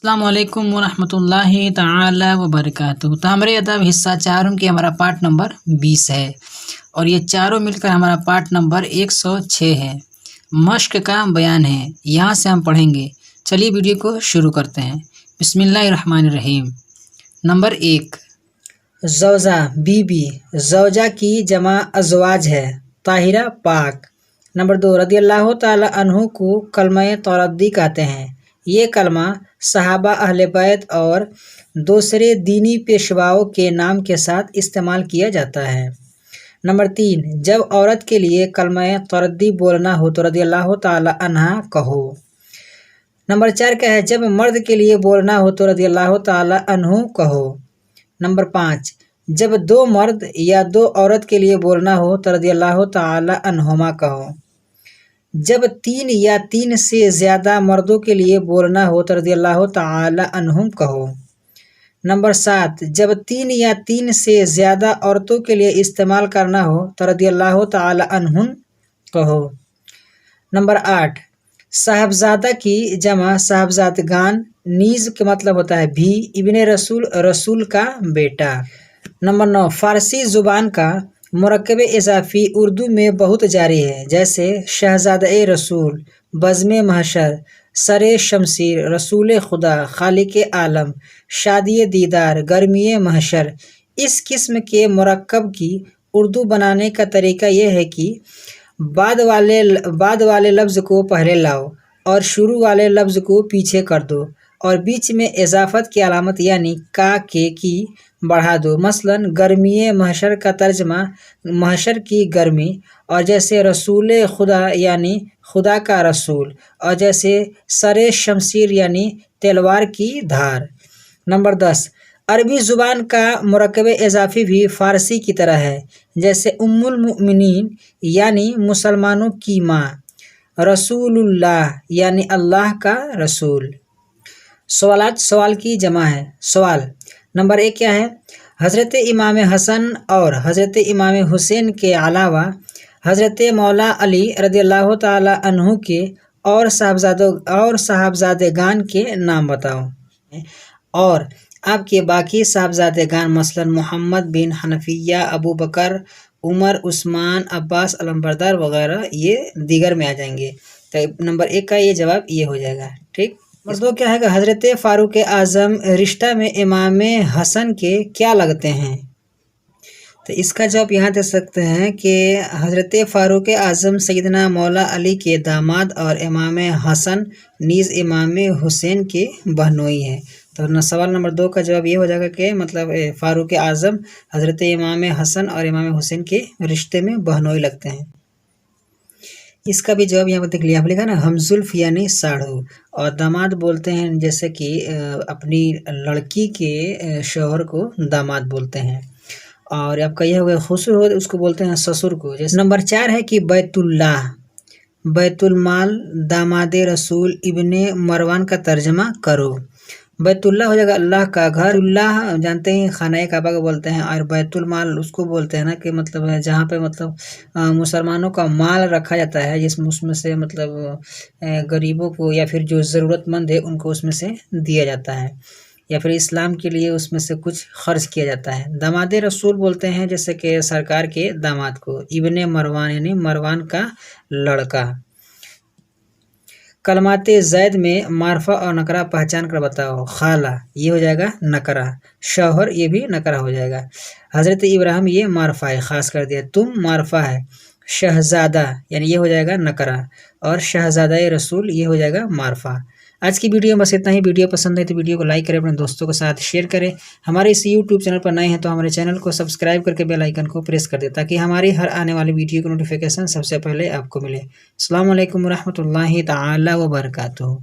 السلام علیکم ورحمۃ اللہ تعالی وبرکاتہ۔ تامر ادب حصہ چاروں کی ہمارا پارٹ نمبر 20 ہے اور یہ چاروں مل کر ہمارا پارٹ نمبر 106 ہے۔ مشق کا بیان ہے، یہاں سے ہم پڑھیں گے۔ چلیے ویڈیو کو شروع کرتے ہیں۔ بسم اللہ الرحمن الرحیم۔ نمبر 1، زوجہ بی بی، زوجہ کی جمع ازواج ہے، طاہرہ پاک۔ نمبر 2، رضی اللہ تعالی عنہ کو کلمہ توردی کہتے ہیں۔ یہ کلمہ صحابہ، اہل بیت اور دوسرے دینی پیشواؤں کے نام کے ساتھ استعمال کیا جاتا ہے۔ نمبر 3، جب عورت کے لیے کلمہ توردی بولنا ہو تو رضی اللہ تعالی عنہ کہو۔ نمبر 4 کیا ہے؟ جب مرد کے لیے بولنا ہو تو رضی اللہ تعالی عنہ کہو۔ نمبر 5، جب 2 مرد یا 2 عورت کے لیے بولنا ہو تو رضی اللہ تعالی عنہما کہو۔ جب 3 یا 3 سے زیادہ مردوں کے لیے بولنا ہو تو رضی اللہ تعالی عنہم کہو۔ نمبر 7، جب 3 یا 3 سے زیادہ عورتوں کے لیے استعمال کرنا ہو تو رضی اللہ تعالی عنہن کہو۔ نمبر 8، صاحبزادہ کی جمع صاحبزادگان، نیز کا مطلب ہوتا ہے بھی، ابن رسول، رسول کا بیٹا۔ نمبر 9، فارسی زبان کا مرکب اضافی اردو میں بہت جاری ہے، جیسے شہزادہ رسول، بزم محشر، سر شمشیر، رسول خدا، خالق عالم، شادی دیدار، گرمی محشر۔ اس قسم کے مرکب کی اردو بنانے کا طریقہ یہ ہے کہ بعد والے لفظ کو پہلے لاؤ اور شروع والے لفظ کو پیچھے کر دو اور بیچ میں اضافت کی علامت یعنی کا کے کی بڑھا دو۔ مثلا گرمی محشر کا ترجمہ محشر کی گرمی، اور جیسے رسول خدا یعنی خدا کا رسول، اور جیسے سر شمشیر یعنی تلوار کی دھار۔ نمبر 10، عربی زبان کا مرکب اضافی بھی فارسی کی طرح ہے، جیسے ام المؤمنین یعنی مسلمانوں کی ماں، رسول اللہ یعنی اللہ کا رسول۔ سوالات، سوال کی جمع ہے۔ سوال نمبر 1 کیا ہے؟ حضرت امام حسن اور حضرت امام حسین کے علاوہ حضرت مولا علی رضی اللہ تعالی عنہ کے اور صاحبزادگان کے نام بتاؤ، اور آپ کے باقی صاحبزادگان مثلا محمد بن حنفیہ، ابو بکر، عمر، عثمان، عباس، علمبردار وغیرہ یہ دیگر میں آ جائیں گے۔ تو نمبر 1 کا یہ جواب یہ ہو جائے گا، ٹھیک۔ نمبر 2 کیا ہے؟ حضرت فاروق اعظم رشتہ میں امام حسن کے کیا لگتے ہیں؟ تو اس کا جواب یہاں دے سکتے ہیں کہ حضرت فاروق اعظم سیدنا مولا علی کے داماد اور امام حسن نیز امام حسین کے بہنوئی ہیں۔ تو سوال نمبر 2 کا جواب یہ ہو جائے گا کہ مطلب فاروق اعظم حضرت امام حسن اور امام حسین کے رشتے میں بہنوئی لگتے ہیں۔ اس کا بھی جواب یہاں پر دیکھ لیا، آپ لکھا نا ہم زلف یعنی ساڑھو، اور داماد بولتے ہیں جیسے کہ اپنی لڑکی کے شوہر کو داماد بولتے ہیں، اور آپ کا یہ ہو گیا خسر ہو اس کو بولتے ہیں سسر کو۔ جیسے نمبر 4 ہے کہ بیت اللہ، بیت المال، داماد رسول ابن مروان کا ترجمہ کرو۔ بیت اللہ ہو جائے گا اللہ کا گھر، اللہ جانتے ہیں خانہ کعبہ کو بولتے ہیں، اور بیت المال اس کو بولتے ہیں نا کہ مطلب جہاں پہ مطلب مسلمانوں کا مال رکھا جاتا ہے، جس میں اس میں سے مطلب غریبوں کو یا پھر جو ضرورت مند ہے ان کو اس میں سے دیا جاتا ہے، یا پھر اسلام کے لیے اس میں سے کچھ خرچ کیا جاتا ہے۔ داماد رسول بولتے ہیں جیسے کہ سرکار کے داماد کو، ابن مروان یعنی مروان کا لڑکا۔ کلمات زید میں معرفہ اور نکرہ پہچان کر بتاؤ۔ خالہ یہ ہو جائے گا نکرہ، شوہر یہ بھی نکرہ ہو جائے گا، حضرت ابراہیم یہ معرفہ ہے، خاص کر دیا، تم معرفہ ہے، شہزادہ یعنی یہ ہو جائے گا نکرہ، اور شہزادہ رسول یہ ہو جائے گا معرفہ۔ آج کی ویڈیو میں بس اتنا ہی۔ ویڈیو پسند ہے تو ویڈیو کو لائک کریں، اپنے دوستوں کے ساتھ شیئر کریں۔ ہمارے اس یوٹیوب چینل پر نئے ہیں تو ہمارے چینل کو سبسکرائب کر کے بیل آئیکن کو پریس کر دیں تاکہ ہماری ہر آنے والی ویڈیو کی نوٹیفیکیشن سب سے پہلے آپ کو ملے۔ السلام علیکم ورحمۃ اللہ تعالی وبرکاتہ۔